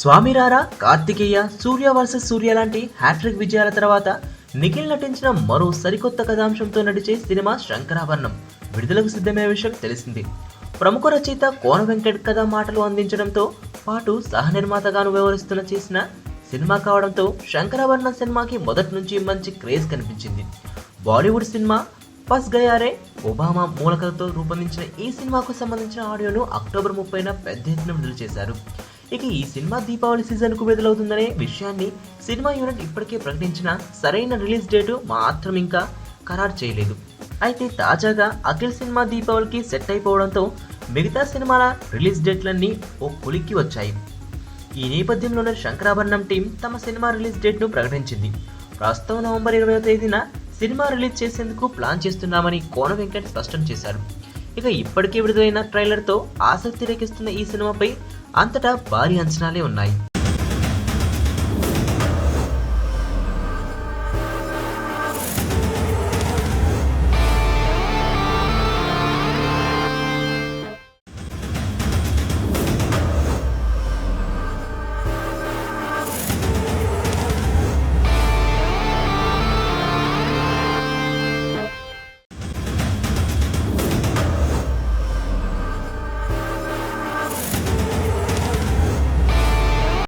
స్వామిరారా, కార్తికేయ, సూర్య versus సూర్య లాంటి hat trick విజయాల తర్వాత నిఖిల్ నటించిన మరో సరికొత్త కథాంశంతో నడిచే సినిమా శంకరాభరణం విడుదలకు సిద్ధమైన విషయం తెలిసింది. ప్రముఖ రచయిత కోన వెంకట్ కథ మాటలు అందించడంతో పాటు సహ నిర్మాతగాను వ్యవహరిస్తున్న చేసిన సినిమా కావడంతో శంకరాభరణం సినిమాకి మొదటి నుంచి మంచి క్రేజ్ కనిపించింది. బాలీవుడ్ సినిమా పస్ గయారే ఒబామా మూలకథతో రూపొందించిన ఈ సినిమాకు సంబంధించిన ఆడియోను అక్టోబర్ 30న పెద్ద ఎత్తున విడుదల చేశారు. ఇక ఈ సినిమా దీపావళి సీజన్ కు విడుదలవుతుందనే విషయాన్ని సినిమా యూనిట్ ఇప్పటికే ప్రకటించిన సరైన రిలీజ్ డేటు మాత్రం ఇంకా ఖరారు చేయలేదు. అయితే తాజాగా అఖిల్ సినిమా దీపావళికి సెట్ అయిపోవడంతో మిగతా సినిమాల రిలీజ్ డేట్లన్నీ ఓ కొలిక్కి వచ్చాయి. ఈ నేపథ్యంలోనే శంకరాభరణం టీం తమ సినిమా రిలీజ్ డేట్ను ప్రకటించింది. ప్రస్తుతం నవంబర్ 20వ తేదీన సినిమా రిలీజ్ చేసేందుకు ప్లాన్ చేస్తున్నామని కోన వెంకట్ స్పష్టం చేశారు. ఇక ఇప్పటికే విడుదలైన ట్రైలర్తో ఆసక్తి రేకిస్తున్న ఈ సినిమాపై అంతటా భారీ అంచనాలే ఉన్నాయి.